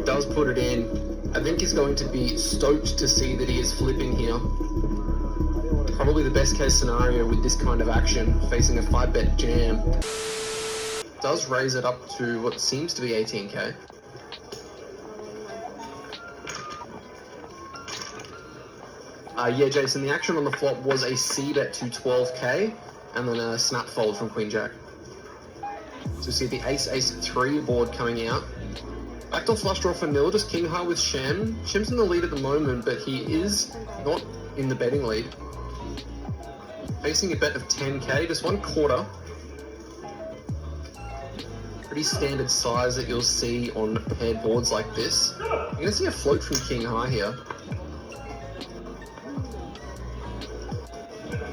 Does put it in. I think he's going to be stoked to see that he is flipping here. Probably the best case scenario with this kind of action, facing a 5-bet jam. Does raise it up to what seems to be 18k. Yeah, Jason, the action on the flop was a C-bet to 12k, and then a snap fold from Queen Jack. So you see the Ace-Ace-3 board coming out. Backdoor flush draw for nil, just king high with Shem. Shem's in the lead at the moment, but he is not in the betting lead. Facing a bet of 10k, just 1/4. Pretty standard size that you'll see on paired boards like this. You're going to see a float from king high here.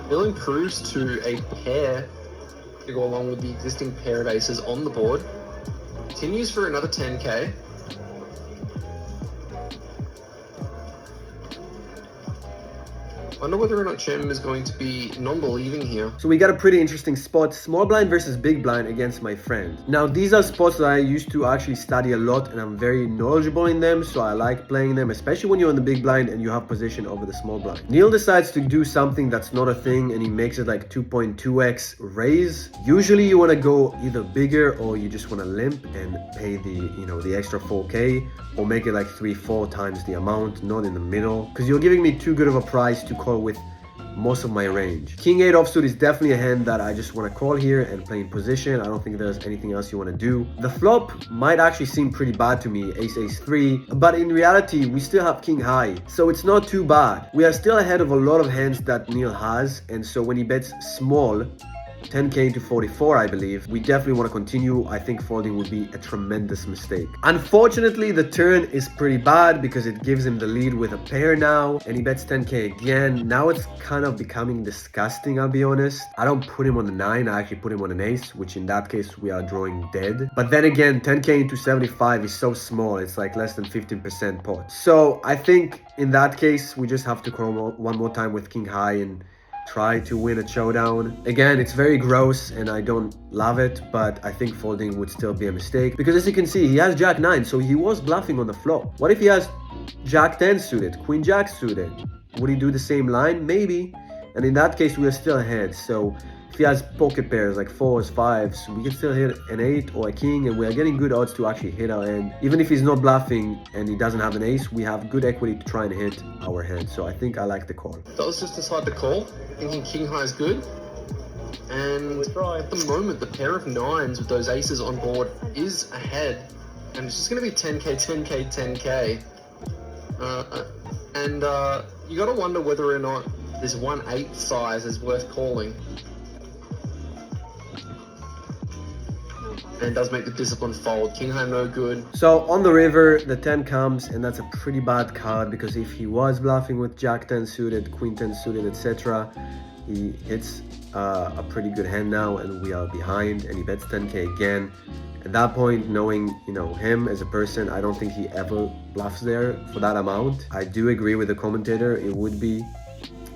He'll improves to a pair to go along with the existing pair of aces on the board. Continues for another 10k. Wonder whether or not Chem is going to be non-believing here. So we got a pretty interesting spot, small blind versus big blind against my friend. Now these are spots that I used to actually study a lot and I'm very knowledgeable in them, so I like playing them, especially when you're on the big blind and you have position over the small blind. Neil decides to do something that's not a thing and he makes it like 2.2x raise. Usually you want to go either bigger or you just want to limp and pay the extra 4k, or make it like 3-4 times the amount, not in the middle, because you're giving me too good of a price to call with most of my range. King 8 offsuit is definitely a hand that I just want to call here and play in position. I don't think there's anything else you want to do. The flop might actually seem pretty bad to me, Ace-Ace-3, but in reality we still have king high, so it's not too bad. We are still ahead of a lot of hands that Neil has, and so when he bets small, 10k to 44, I believe, we definitely want to continue. I think folding would be a tremendous mistake. Unfortunately, the turn is pretty bad because it gives him the lead with a pair now, and he bets 10k again. Now it's kind of becoming disgusting, I'll be honest. I don't put him on the 9, I actually put him on an ace, which in that case we are drawing dead. But then again, 10k into 75 is so small, it's like less than 15% pot. So I think in that case, we just have to call one more time with king high and try to win a showdown. Again, it's very gross and I don't love it, but I think folding would still be a mistake because as you can see, he has jack 9, so he was bluffing on the flop. What if he has jack 10 suited, queen jack suited? Would he do the same line? Maybe. And in that case, we are still ahead. So if he has pocket pairs like 4s, 5s, we can still hit an 8 or a king, and we are getting good odds to actually hit our hand. Even if he's not bluffing and he doesn't have an ace, we have good equity to try and hit our hand. So I think I like the call. So let's just decide to call, thinking king high is good. And at the moment, the pair of 9s with those aces on board is ahead. And it's just going to be 10k, 10k, 10k. You got to wonder whether or not this 1/8 size is worth calling. And does make the discipline fold. King high no good. So on the river, the 10 comes, and that's a pretty bad card because if he was bluffing with jack 10 suited, queen 10 suited, etc., he hits a pretty good hand now, and we are behind, and he bets 10k again. At that point, knowing him as a person, I don't think he ever bluffs there for that amount. I do agree with the commentator. It would be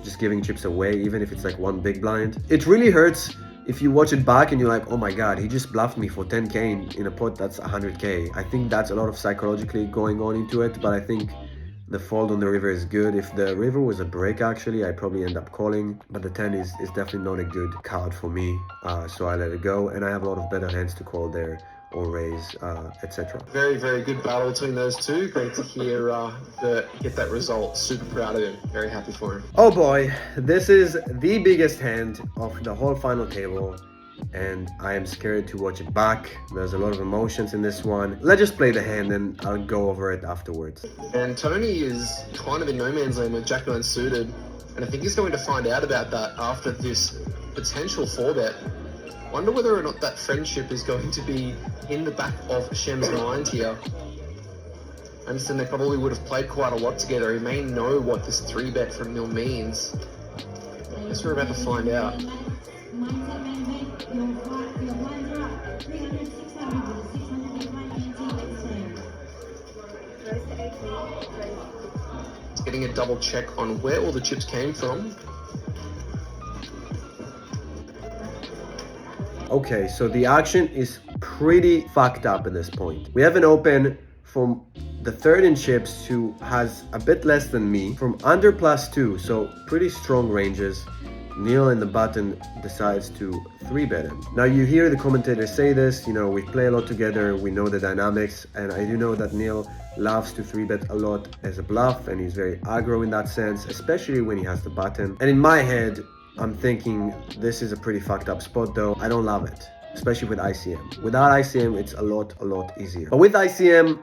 just giving chips away, even if it's like one big blind. It really hurts if you watch it back and you're like, oh my god, he just bluffed me for 10k in a pot that's 100k. I think that's a lot of psychologically going on into it, but I think the fold on the river is good. If the river was a break, actually, I'd probably end up calling, but the 10 is definitely not a good card for me, so I let it go, and I have a lot of better hands to call there or raise, etc. Very, very good battle between those two. Great to hear get that result. Super proud of him. Very happy for him. Oh boy, this is the biggest hand of the whole final table, and I am scared to watch it back. There's a lot of emotions in this one. Let's just play the hand and I'll go over it afterwards. And Tony is kind of in no man's land with jack 9 suited, and I think he's going to find out about that after this potential 4-bet. Wonder whether or not that friendship is going to be in the back of Shem's mind here. I understand they probably would have played quite a lot together. He may know what this 3-bet from Neil means. I guess we're about to find out. Getting a double check on where all the chips came from. Okay, so the action is pretty fucked up at this point. We have an open from the third in chips who has a bit less than me, from under +2, so pretty strong ranges. Neil in the button decides to 3-bet him. Now you hear the commentators say this, we play a lot together, we know the dynamics, and I do know that Neil loves to 3-bet a lot as a bluff, and he's very aggro in that sense, especially when he has the button. And in my head, I'm thinking this is a pretty fucked up spot though. I don't love it, especially with ICM. Without ICM, it's a lot easier. But with ICM,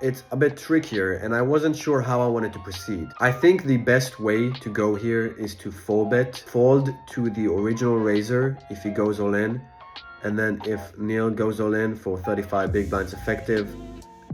it's a bit trickier, and I wasn't sure how I wanted to proceed. I think the best way to go here is to fold to the original raiser if he goes all in, and then if Neil goes all in for 35 big blinds effective,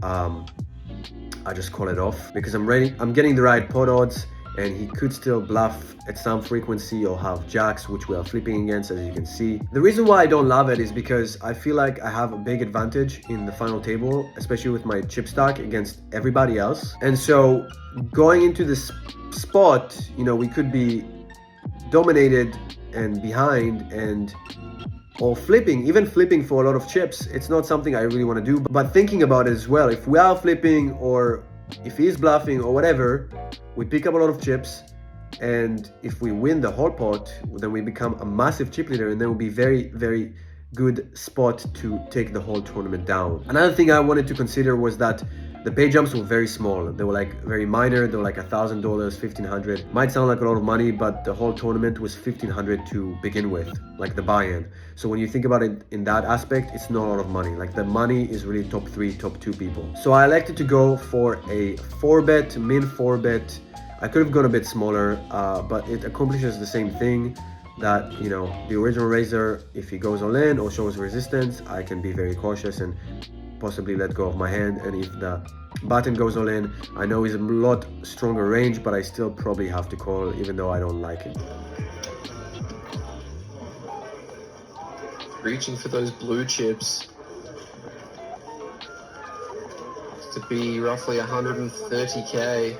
I just call it off because I'm getting the right pot odds, and he could still bluff at some frequency or have jacks, which we are flipping against, as you can see. The reason why I don't love it is because I feel like I have a big advantage in the final table, especially with my chip stack against everybody else. And so going into this spot, we could be dominated and behind and or flipping, even flipping for a lot of chips. It's not something I really want to do, but thinking about it as well, if we are flipping or if he's bluffing or whatever, we pick up a lot of chips, and if we win the whole pot, then we become a massive chip leader, and then will be very good spot to take the whole tournament down. Another thing I wanted to consider was that the pay jumps were very small. They were like very minor. They were like $1,000, $1,500. Might sound like a lot of money, but the whole tournament was $1,500 to begin with, like the buy-in. So when you think about it in that aspect, it's not a lot of money. Like the money is really top 3, top 2 people. So I elected to go for a 4-bet, min 4-bet. I could have gone a bit smaller, but it accomplishes the same thing. That the original raiser, if he goes all in or shows resistance, I can be very cautious and possibly let go of my hand. And if the button goes all in, I know he's a lot stronger range, but I still probably have to call, even though I don't like it. Reaching for those blue chips to be roughly 130k.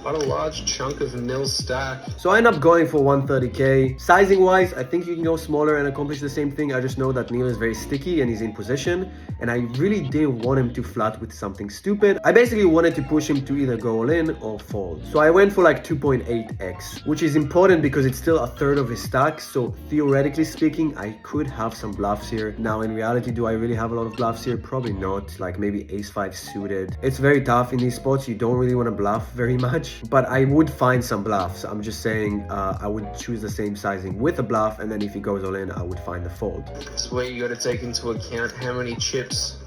Quite a large chunk of nil stack. So I end up going for 130k. Sizing wise, I think you can go smaller and accomplish the same thing. I just know that Neil is very sticky and he's in position, and I really didn't want him to flat with something stupid. I basically wanted to push him to either go all in or fold. So I went for like 2.8x, which is important because it's still a third of his stack. So theoretically speaking, I could have some bluffs here. Now in reality, do I really have a lot of bluffs here? Probably not. Like maybe ace-5 suited. It's very tough in these spots. You don't really want to bluff very much, but I would find some bluffs. I'm just saying I would choose the same sizing with a bluff, and then if he goes all in, I would find the fold. It's where you got to take into account how many chips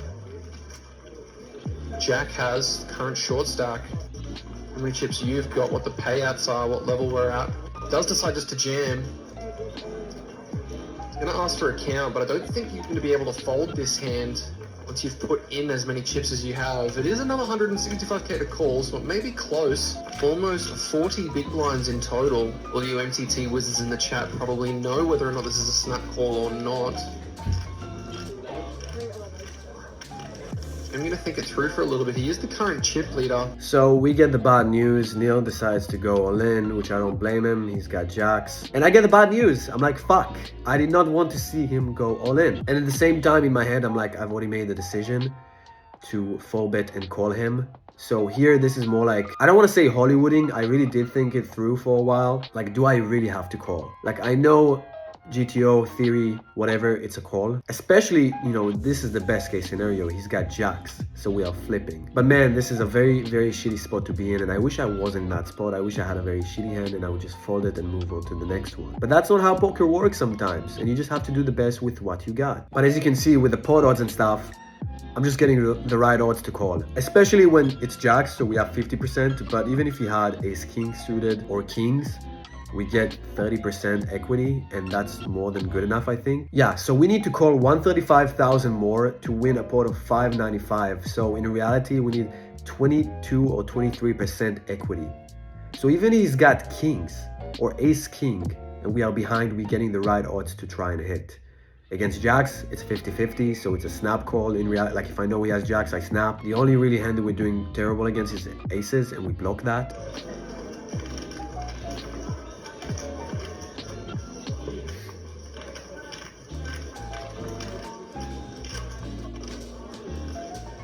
Jack has, current short stack, how many chips you've got, what the payouts are, what level we're at. Does decide just to jam. He's gonna ask for a count, but I don't think you're gonna be able to fold this hand once you've put in as many chips as you have. It is another 165k to call, so it may be close. Almost 40 big blinds in total. All you MTT wizards in the chat probably know whether or not this is a snap call or not. I'm going to think it through for a little bit. He is the current chip leader. So we get the bad news. Neil decides to go all in, which I don't blame him. He's got jacks. And I get the bad news. I'm like, fuck. I did not want to see him go all in. And at the same time, in my head, I'm like, I've already made the decision to full bet and call him. So here, this is more like, I don't want to say Hollywooding. I really did think it through for a while. Like, do I really have to call? Like, I know GTO, theory, whatever, it's a call. Especially, this is the best case scenario. He's got jacks, so we are flipping. But man, this is a very shitty spot to be in, and I wish I was in that spot. I wish I had a very shitty hand and I would just fold it and move on to the next one. But that's not how poker works sometimes, and you just have to do the best with what you got. But as you can see with the pot odds and stuff, I'm just getting the right odds to call, especially when it's jacks, so we have 50%. But even if he had ace-king suited or kings, we get 30% equity, and that's more than good enough, I think. Yeah, so we need to call 135,000 more to win a pot of 595. So in reality, we need 22 or 23% equity. So even he's got kings or ace-king, and we are behind, we're getting the right odds to try and hit. Against jacks, it's 50-50, so it's a snap call. In reality, like if I know he has jacks, I snap. The only really hand that we're doing terrible against is aces, and we block that.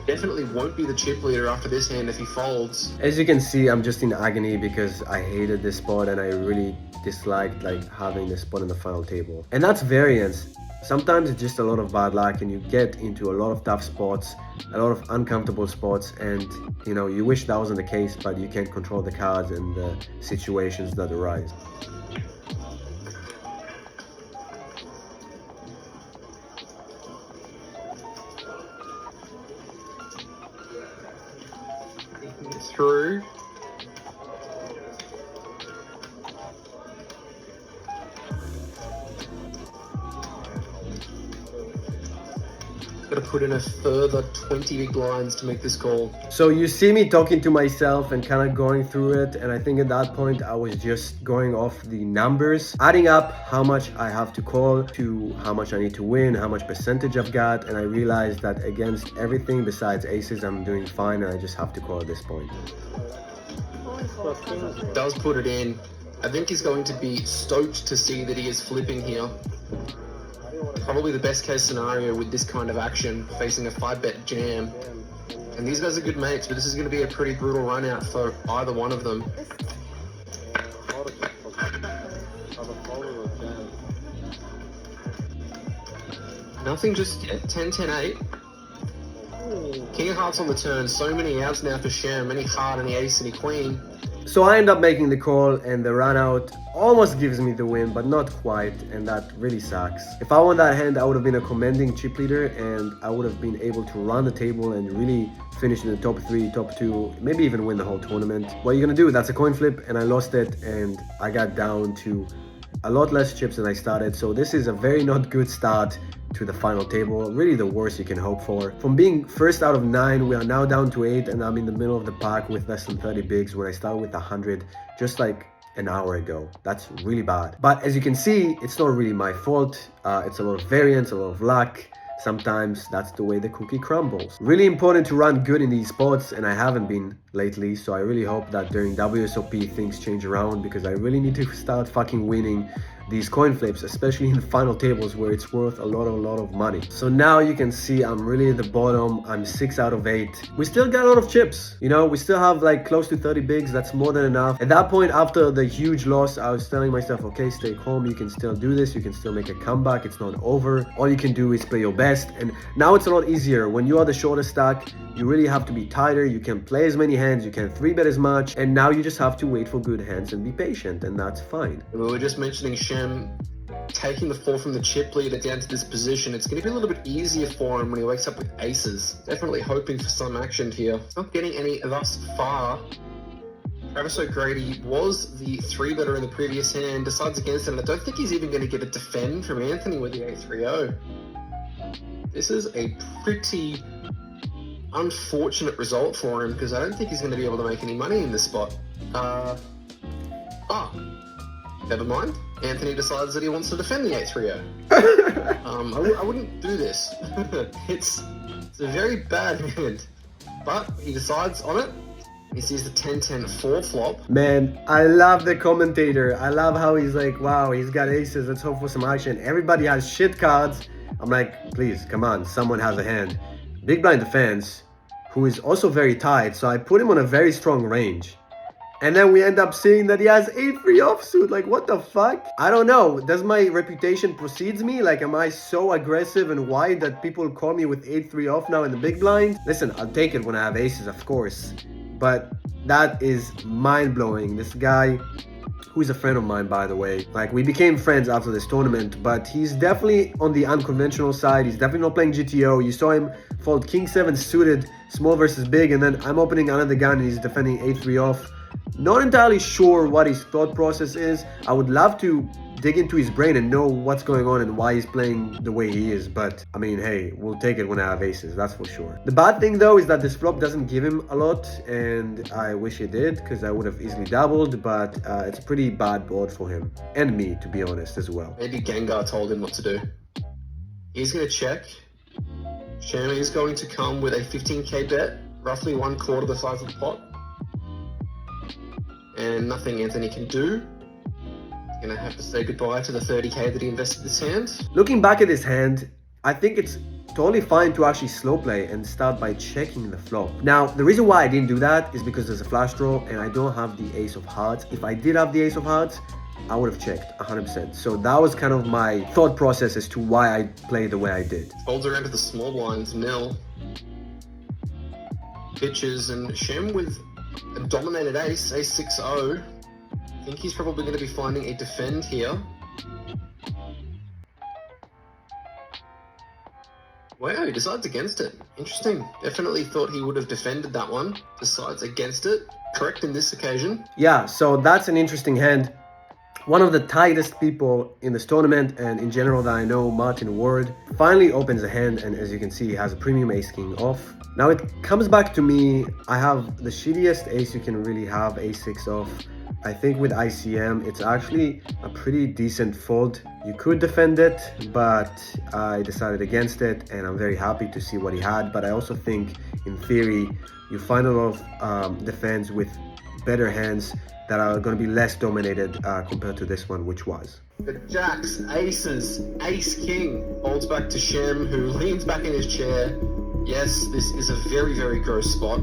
Definitely won't be the chip leader after this hand if he folds. As you can see, I'm just in agony because I hated this spot and I really disliked like having this spot in the final table. And that's variance. Sometimes it's just a lot of bad luck and you get into a lot of tough spots, a lot of uncomfortable spots, and you know, you wish that wasn't the case, but you can't control the cards and the situations that arise. Through. Got to put in a further 20 big blinds to make this call. So you see me talking to myself and kind of going through it, and I think at that point I was just going off the numbers, adding up how much I have to call to how much I need to win, how much percentage I've got, and I realized that against everything besides aces I'm doing fine and I just have to call at this point. Does put it in. I think he's going to be stoked to see that he is flipping here. Probably the best case scenario with this kind of action, facing a 5-bet jam. And these guys are good mates, but this is going to be a pretty brutal run out for either one of them. Nothing, just 10, 10, 8. King of hearts on the turn, so many outs now for Shem, any heart, any ace, any queen. So I end up making the call and the run out almost gives me the win, but not quite, and that really sucks. If I won that hand, I would have been a commanding chip leader and I would have been able to run the table and really finish in the top 3, top 2, maybe even win the whole tournament. What are you gonna do? That's a coin flip and I lost it and I got down to a lot less chips than I started. So this is a very not good start to the final table, really the worst you can hope for. From being first out of 9, we are now down to 8 and I'm in the middle of the pack with less than 30 bigs when I started with 100 just like an hour ago. That's really bad. But as you can see, it's not really my fault. It's a lot of variance, a lot of luck. Sometimes that's the way the cookie crumbles. Really important to run good in these spots, and I haven't been lately, so I really hope that during WSOP things change around because I really need to start fucking winning these coin flips, especially in the final tables where it's worth a lot of money. So now you can see I'm really at the bottom. I'm 6 out of 8. We still got a lot of chips, you know, we still have like close to 30 bigs. That's more than enough. At that point, after the huge loss, I was telling myself, okay, stay calm, you can still do this, you can still make a comeback, it's not over. All you can do is play your best. And now it's a lot easier. When you are the shortest stack, you really have to be tighter. You can play as many hands, you can 3-bet as much, and now you just have to wait for good hands and be patient, and that's fine. We were just mentioning Shem taking the 4 from the chip leader down to this position. It's going to be a little bit easier for him when he wakes up with aces. Definitely hoping for some action here. Not getting any thus far. Travis O'Grady was the 3-better in the previous hand, decides against it, and I don't think he's even going to get a defend from Anthony with the 8-3-0. This is a pretty unfortunate result for him because I don't think he's going to be able to make any money in this spot. Never mind. Anthony decides that he wants to defend the 8-3-0. I wouldn't do this. It's a very bad hand. But he decides on it. He sees the 10-10-4 flop. Man, I love the commentator. I love how he's like, wow, he's got aces. Let's hope for some action. Everybody has shit cards. I'm like, please, come on. Someone has a hand. Big blind defense, who is also very tight. So I put him on a very strong range. And then we end up seeing that he has 8-3 offsuit. Like, what the fuck? I don't know. Does my reputation precedes me? Like, am I so aggressive and wide that people call me with 8-3 off now in the big blind? Listen, I'll take it when I have aces, of course. But that is mind-blowing. This guy, who is a friend of mine, by the way, like, we became friends after this tournament, but he's definitely on the unconventional side. He's definitely not playing GTO. You saw him fold King 7 suited, small versus big, and then I'm opening another gun and he's defending 8-3 off. Not entirely sure what his thought process is. I would love to dig into his brain and know what's going on and why he's playing the way he is, but I mean, hey, we'll take it when I have aces, that's for sure. The bad thing though is that this flop doesn't give him a lot, and I wish it did because I would have easily doubled, but it's a pretty bad board for him and me, to be honest, as well. Maybe Gengar told him what to do. He's going to check. Shem is going to come with a 15k bet, roughly 1/4 the size of the pot. And nothing Anthony can do. He's gonna have to say goodbye to the 30k that he invested this hand. Looking back at this hand, I think it's totally fine to actually slow play and start by checking the flop. Now, the reason why I didn't do that is because there's a flash draw and I don't have the ace of hearts. If I did have the ace of hearts, I would have checked 100%. So that was kind of my thought process as to why I played the way I did. Folds around to the small blinds, nil. Pitches, and Shem with a dominated ace, ace 6-0. I think he's probably going to be finding a defend here. Wow, he decides against it. Interesting. Definitely thought he would have defended that one. Decides against it. Correct in this occasion. Yeah, so that's an interesting hand. One of the tightest people in this tournament and in general that I know, Martin Ward, finally opens a hand, and as you can see, he has a premium ace king off. Now it comes back to me, I have the shittiest ace you can really have, ace 6 off. I think with ICM, it's actually a pretty decent fold. You could defend it, but I decided against it, and I'm very happy to see what he had. But I also think, in theory, you find a lot of defense with better hands that are going to be less dominated compared to this one, which was. The jacks, aces, ace king. Folds back to Shem, who leans back in his chair. Yes, this is a very, very gross spot.